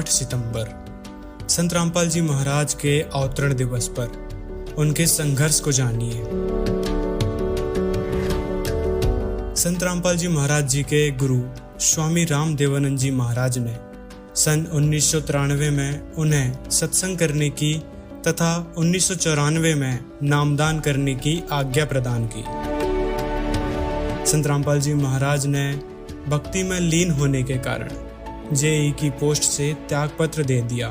8 सितंबर संत रामपाल जी महाराज के अवतरण दिवस पर उनके संघर्ष को जानिए। संत रामपाल जी महाराज जी के गुरु स्वामी राम देवानंद जी महाराज ने सन 1993 में उन्हें सत्संग करने की तथा 1994 में नामदान करने की आज्ञा प्रदान की। संत रामपाल जी महाराज ने भक्ति में लीन होने के कारण जेई की पोस्ट से त्यागपत्र दे दिया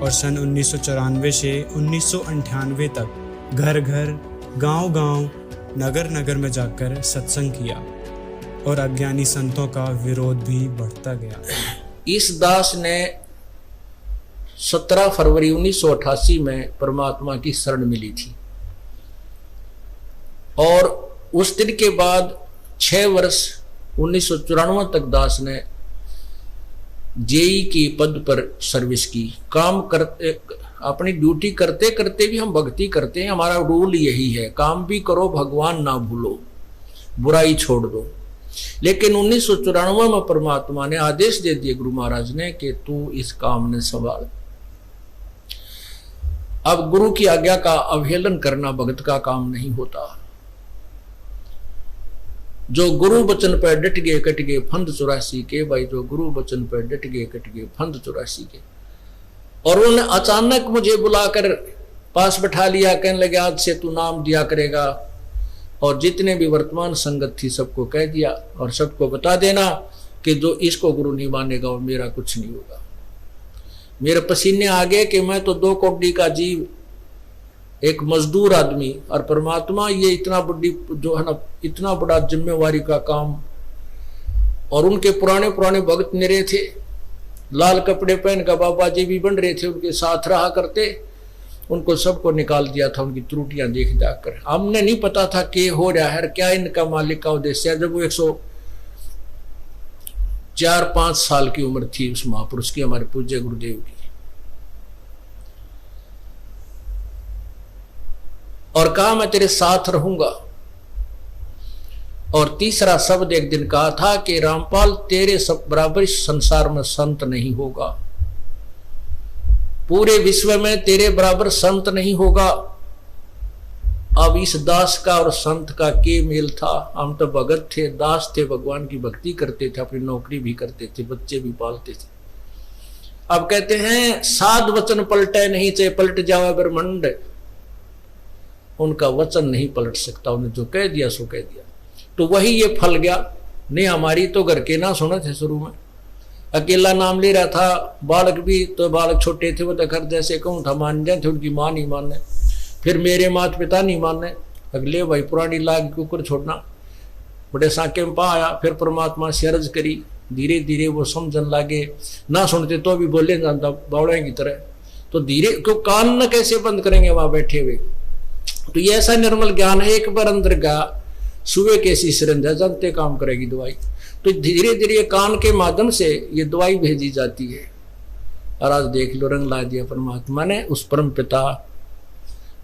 और सन 1994 से 1998 तक घर घर, गांव गांव, नगर नगर में जाकर सत्संग किया और अज्ञानी संतों का विरोध भी बढ़ता गया। इस दास ने 17 फरवरी 1988 में परमात्मा की शरण मिली थी और उस दिन के बाद 6 वर्ष 1994 तक दास ने जेई की पद पर सर्विस की। काम करते, अपनी ड्यूटी करते करते भी हम भक्ति करते हैं। हमारा रूल यही है, काम भी करो, भगवान ना भूलो, बुराई छोड़ दो। लेकिन 1994 में परमात्मा ने आदेश दे दिए गुरु महाराज ने कि तू इस काम ने संभाल। अब गुरु की आज्ञा का अवहेलन करना भगत का काम नहीं होता। जो गुरु वचन पर डट गए कट गए फंद 84 के। भाई जो गुरु वचन पर डट गए कट गए फंद 84 के। और उन्होंने अचानक मुझे बुलाकर पास बैठा लिया, कहने लगे आज से तू नाम दिया करेगा और जितने भी वर्तमान संगत थी सबको कह दिया और सबको बता देना कि जो इसको गुरु नहीं मानेगा और मेरा कुछ नहीं होगा। मेरे पसीने आ गए कि मैं तो 2 कौड़ी का जीव, एक मजदूर आदमी, और परमात्मा ये इतना बड़ी जो है ना, इतना बड़ा जिम्मेवारी का काम। और उनके पुराने पुराने भक्त मेरे थे, लाल कपड़े पहन कर बाबा जी भी बन रहे थे, उनके साथ रहा करते। उनको सबको निकाल दिया था उनकी त्रुटियां देख जाकर। हमने नहीं पता था कि हो रहा है क्या इनका मालिक का उद्देश्य है। जब वो 104-5 साल की उम्र थी उस महापुरुष की, हमारे पूज्य गुरुदेव की, और कहा मैं तेरे साथ रहूंगा। और तीसरा शब्द एक दिन कहा था कि रामपाल तेरे सब बराबर इस संसार में संत नहीं होगा, पूरे विश्व में तेरे बराबर संत नहीं होगा। अब इस दास का और संत का के मेल था। हम तो भगत थे, दास थे, भगवान की भक्ति करते थे, अपनी नौकरी भी करते थे, बच्चे भी पालते थे। अब कहते हैं साध वचन पलटे नहीं, चाहे पलट जावे ब्रह्मांड, उनका वचन नहीं पलट सकता। उन्हें जो कह दिया सो कह दिया। तो वही ये फल गया। नहीं हमारी तो घर के ना सुने थे, शुरू में अकेला नाम ले रहा था। बालक भी तो बालक छोटे थे, वो तो घर जैसे कहूँ था मान जाए थे, उनकी माँ नहीं माने, फिर मेरे माता पिता नहीं माने। अगले भाई पुरानी लाग के ऊपर छोड़ना, बड़े साके में पा आया। फिर परमात्मा से अर्ज करी, धीरे धीरे वो समझन लागे। ना सुनते तो भी बोले जानता बावड़े की तरह। तो धीरे क्यों कान न कैसे बंद करेंगे वहां बैठे हुए। तो ये ऐसा निर्मल ज्ञान है, एक बार अंदर गया सुबह कैसी सिरंजा जानते काम करेगी दवाई। तो धीरे धीरे कान के माध्यम से ये दवाई भेजी जाती है। और आज देख लो रंग ला दिया परमात्मा ने। उस परम पिता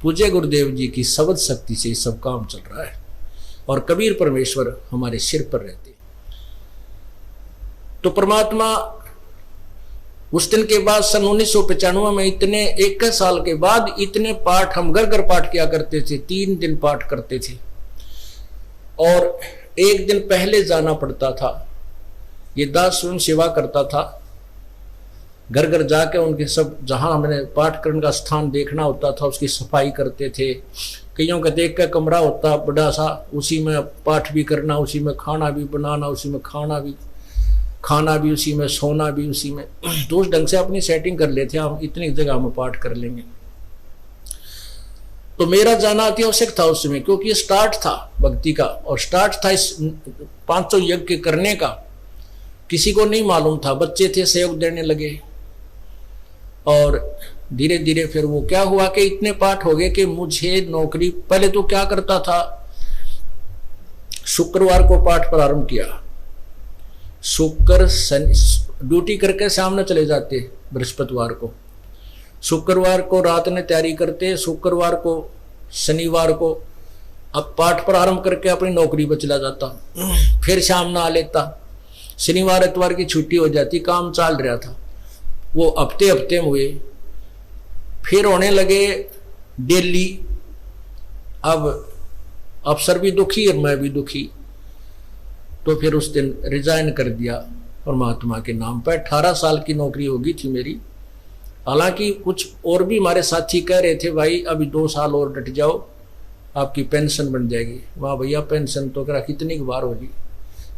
पूज्य गुरुदेव जी की शब्द शक्ति से सब काम चल रहा है और कबीर परमेश्वर हमारे सिर पर रहते। तो परमात्मा उस दिन के बाद सन 1995 में इतने 21 साल के बाद इतने पाठ हम घर घर पाठ किया करते थे। 3 दिन पाठ करते थे और 1 दिन पहले जाना पड़ता था। ये दास स्वयं सेवा करता था, घर घर जाके उनके सब जहां हमने पाठ करने का स्थान देखना होता था उसकी सफाई करते थे। कईयों का देख कर कमरा होता बड़ा सा, उसी में पाठ भी करना, उसी में खाना भी बनाना, उसी में खाना भी उसी में, सोना भी उसी में। तो उस ढंग से अपनी सेटिंग कर लेते हम, इतनी जगह में पाठ कर लेंगे। तो मेरा जाना अति आवश्यक था उस समय, क्योंकि ये स्टार्ट था भक्ति का और स्टार्ट था इस 500 यज्ञ करने का। किसी को नहीं मालूम था, बच्चे थे सहयोग देने लगे। और धीरे धीरे फिर वो क्या हुआ कि इतने पाठ हो गए कि मुझे नौकरी, पहले तो क्या करता था, शुक्रवार को पाठ प्रारंभ किया। शुक्र ड्यूटी करके सामने चले जाते बृहस्पतिवार को, शुक्रवार को रात में तैयारी करते, शुक्रवार को शनिवार को अब पाठ प्रारंभ करके अपनी नौकरी पर चला जाता, फिर शाम ना आ लेता। शनिवार इतवार की छुट्टी हो जाती, काम चल रहा था। वो हफ्ते हफ्ते में हुए, फिर होने लगे डेली। अब अफसर भी दुखी और मैं भी दुखी, तो फिर उस दिन रिजाइन कर दिया परमात्मा के नाम पर। 18 साल की नौकरी होगी थी मेरी। हालांकि कुछ और भी हमारे साथी कह रहे थे भाई अभी 2 साल और डट जाओ, आपकी पेंशन बन जाएगी। वाह भैया, पेंशन तो करा कितनी बार होगी।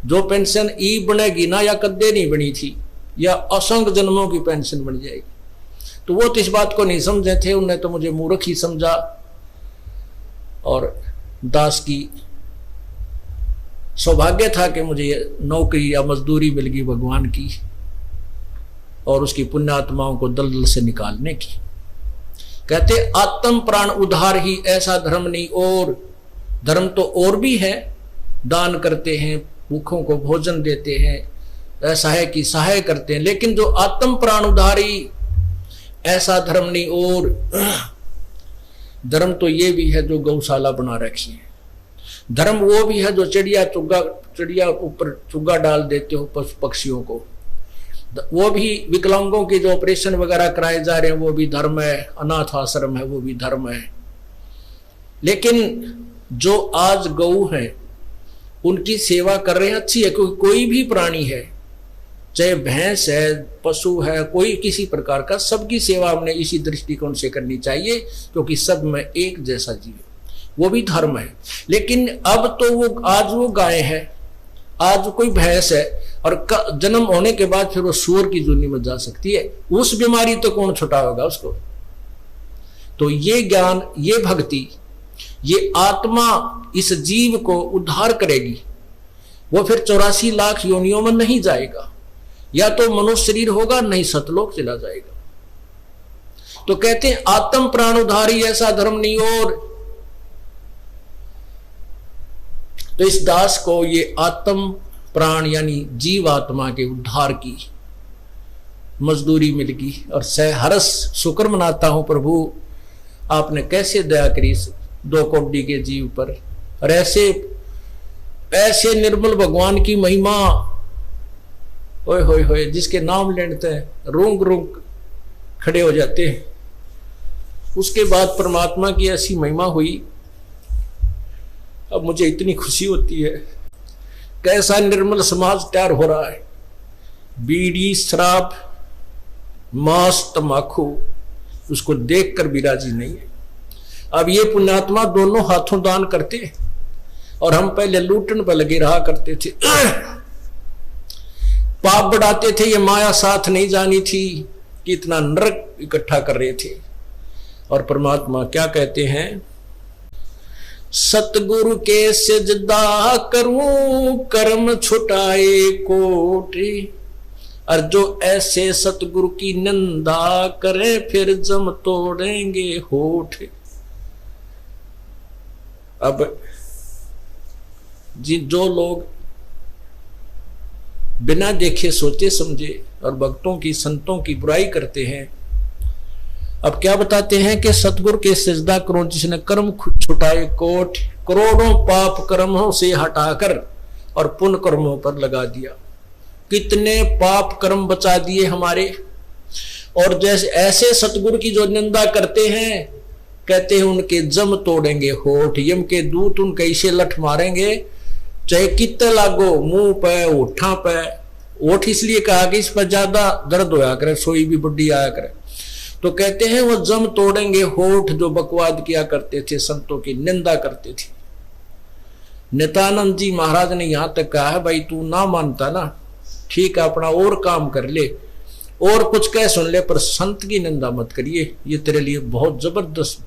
जो पेंशन ई बनेगी ना, या कद्दे नहीं बनी थी, या असंख्य जन्मों की पेंशन बन जाएगी। तो वो तो इस बात को नहीं समझे थे, उन्हें तो मुझे मूर्ख ही समझा। और दास की सौभाग्य था कि मुझे नौकरी या मजदूरी मिल गई भगवान की और उसकी पुण्यात्माओं को दलदल से निकालने की। कहते आत्म प्राण उद्धार ही ऐसा धर्म नहीं और। धर्म तो और भी है, दान करते हैं, भूखों को भोजन देते हैं, ऐसा है कि सहाय करते हैं, लेकिन जो आत्म प्राण उद्धारी ऐसा धर्म नहीं और। धर्म तो ये भी है जो गौशाला बना रखी है। धर्म वो भी है जो चिड़िया ऊपर चुग्गा डाल देते हो पशु पक्षियों को। वो भी विकलांगों के जो ऑपरेशन वगैरह कराए जा रहे हैं वो भी धर्म है। अनाथ आश्रम है वो भी धर्म है। लेकिन जो आज गऊ हैं उनकी सेवा कर रहे हैं, अच्छी है। क्योंकि कोई भी प्राणी है, चाहे भैंस है, पशु है, कोई किसी प्रकार का, सबकी सेवा हमने इसी दृष्टिकोण से करनी चाहिए, क्योंकि सब में एक जैसा जीव, वो भी धर्म है। लेकिन अब तो वो आज वो गाय है, आज कोई भैंस है, और जन्म होने के बाद फिर वो सूअर की जूनी में जा सकती है। उस बीमारी तो कौन छुटाएगा उसको। तो ये ज्ञान, ये भक्ति, ये आत्मा इस जीव को उद्धार करेगी। वो फिर 84 लाख योनियों में नहीं जाएगा, या तो मनुष्य शरीर होगा, नहीं सतलोक चला जाएगा। तो कहते हैं आत्म प्राण उद्धारी ऐसा धर्म नहीं और। तो इस दास को ये आत्म प्राण यानी जीव आत्मा के उद्धार की मजदूरी मिल गई, और सहर्ष शुक्र मनाता हूं प्रभु, आपने कैसे दया करी 2 कौड़ी के जीव पर। और ऐसे निर्मल भगवान की महिमा, ओए होए होए, जिसके नाम लेते हैं रूंग रूंग खड़े हो जाते हैं। उसके बाद परमात्मा की ऐसी महिमा हुई, अब मुझे इतनी खुशी होती है। कैसा निर्मल समाज तैयार हो रहा है। बीड़ी, शराब, मांस, तंबाकू, उसको देखकर भी राजी नहीं है। अब ये पुण्यात्मा दोनों हाथों दान करते, और हम पहले लूटन पर लगे रहा करते थे, पाप बढ़ाते थे। ये माया साथ नहीं जानी थी कि इतना नरक इकट्ठा कर रहे थे। और परमात्मा क्या कहते हैं, सतगुरु के सजदा करूं कर्म छुटाए कोटि, और जो ऐसे सतगुरु की निंदा करे फिर जम तोड़ेंगे होठ। अब जो लोग बिना देखे सोचे समझे और भक्तों की, संतों की बुराई करते हैं, अब क्या बताते हैं कि सतगुरु के सजदा करो जिसने कर्म छुटाए कोट, करोड़ों पाप कर्मों से हटाकर और पुण्य कर्मों पर लगा दिया। कितने पाप कर्म बचा दिए हमारे। और जैसे ऐसे सतगुरु की जो निंदा करते हैं, कहते हैं उनके जम तोड़ेंगे होठ, यम के दूत उनके इसे लठ मारेंगे, चाहे कितने लागो, मुंह पे, होठा पे। होठ इसलिए कहा कि इस पर ज्यादा दर्द होया करे, सोई भी बुढ़ी आया करे। तो कहते हैं वो जम तोड़ेंगे होठ जो बकवाद किया करते थे, संतों की निंदा करते थे। नित्यानंद जी महाराज ने यहां तक कहा है, भाई तू ना मानता ना, ठीक है अपना और काम कर ले और कुछ कह सुन ले, पर संत की निंदा मत करिए, ये तेरे लिए बहुत जबरदस्त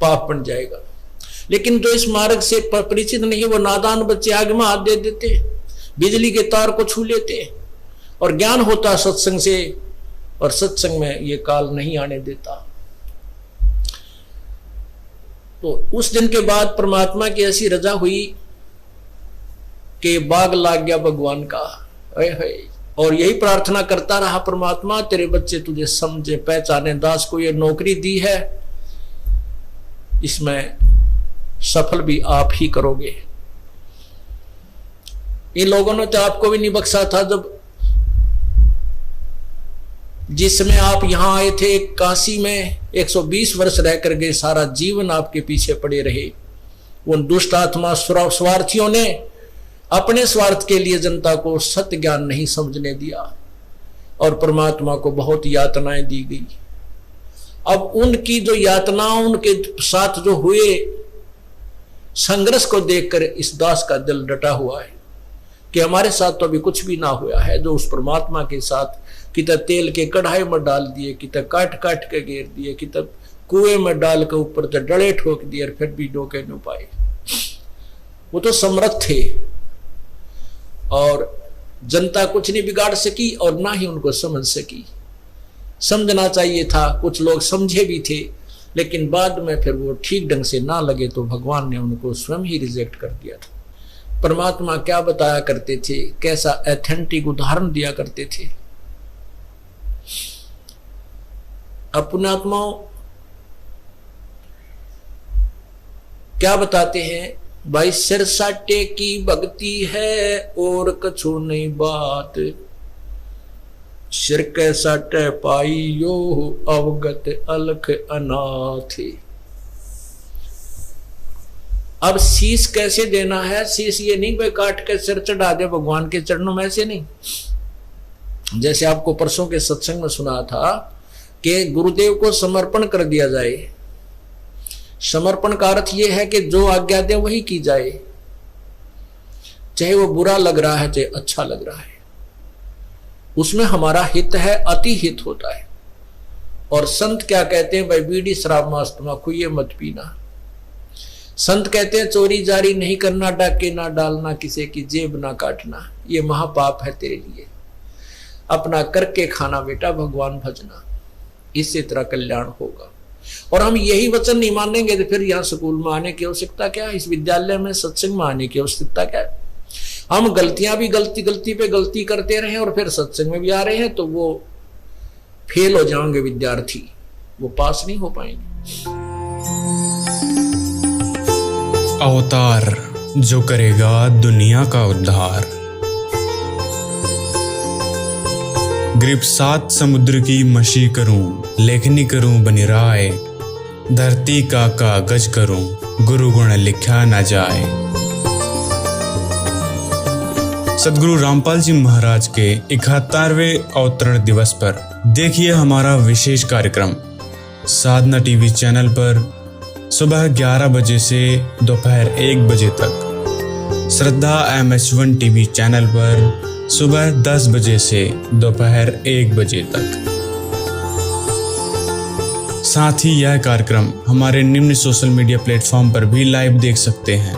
पाप बन जाएगा। लेकिन जो इस मार्ग से परिचित नहीं है, वो नादान बच्चे आग में हाथ दे देते, बिजली के तार को छू लेते। और ज्ञान होता सत्संग से, और सत्संग में ये काल नहीं आने देता। तो उस दिन के बाद परमात्मा की ऐसी रजा हुई कि बाग लाग गया भगवान का। और यही प्रार्थना करता रहा, परमात्मा तेरे बच्चे तुझे समझे पहचाने, दास को ये नौकरी दी है, इसमें सफल भी आप ही करोगे। इन लोगों ने तो आपको भी नहीं बख्शा था जब जिसमें आप यहाँ आए थे काशी में 120 वर्ष रह कर गए, सारा जीवन आपके पीछे पड़े रहे। उन दुष्ट आत्मा स्वार्थियों ने अपने स्वार्थ के लिए जनता को सत्य ज्ञान नहीं समझने दिया और परमात्मा को बहुत यातनाएं दी गई। अब उनकी जो यातनाओं, उनके साथ जो हुए संघर्ष को देखकर इस दास का दिल डटा हुआ है कि हमारे साथ तो अभी कुछ भी ना हुआ है। जो उस परमात्मा के साथ कितना तेल के कढ़ाई में डाल दिए, कितना काट काट के घेर दिए, कितना कुएं में डाल के ऊपर तो डले ठोक दिए और फिर भी डोके न पाए। वो तो समर्थ थे और जनता कुछ नहीं बिगाड़ सकी और ना ही उनको समझ सकी। समझना चाहिए था, कुछ लोग समझे भी थे, लेकिन बाद में फिर वो ठीक ढंग से ना लगे तो भगवान ने उनको स्वयं ही रिजेक्ट कर दिया था। परमात्मा क्या बताया करते थे, कैसा ऑथेंटिक उदाहरण दिया करते थे। अपने आत्माओं क्या बताते हैं, भाई सिर साटे की भक्ति है और कछु नहीं बात, सिर के साटे पाई यो अवगत अलख अनाथ। अब शीश कैसे देना है, शीश ये नहीं भाई काट के सिर चढ़ा दे भगवान के चरणों में, ऐसे नहीं। जैसे आपको परसों के सत्संग में सुना था कि गुरुदेव को समर्पण कर दिया जाए। समर्पण का अर्थ यह है कि जो आज्ञा दे वही की जाए, चाहे वो बुरा लग रहा है चाहे अच्छा लग रहा है, उसमें हमारा हित है, अति हित होता है। और संत क्या कहते हैं, भाई बीड़ी शराब मांस तम्बाकू ये मत पीना। संत कहते हैं चोरी जारी नहीं करना, डाके ना डालना, किसी की जेब ना काटना, ये महापाप है तेरे लिए। अपना करके खाना बेटा, भगवान भजना, इससे तेरा कल्याण होगा। और हम यही वचन नहीं मानेंगे तो फिर यहाँ स्कूल में आने की आवश्यकता क्या है, इस विद्यालय में सत्संग में आने की आवश्यकता क्या है। हम गलतियां भी गलती पे गलती करते रहे और फिर सत्संग में भी आ रहे हैं तो वो फेल हो जाएंगे विद्यार्थी, वो पास नहीं हो पाएंगे। अवतार जो करेगा दुनिया का उद्धार। ग्रीब 7 समुद्र की मशी करूं, लेखनी करूं बनी राय, धरती का कागज करूं, गुरु गुण लिखा ना जाए। सदगुरु रामपाल जी महाराज के 71वें अवतरण दिवस पर देखिए हमारा विशेष कार्यक्रम साधना टीवी चैनल पर सुबह 11 बजे से दोपहर 1 बजे तक, श्रद्धा MH1 टीवी चैनल पर सुबह 10 बजे से दोपहर 1 बजे तक। साथ ही यह कार्यक्रम हमारे निम्न सोशल मीडिया प्लेटफॉर्म पर भी लाइव देख सकते हैं।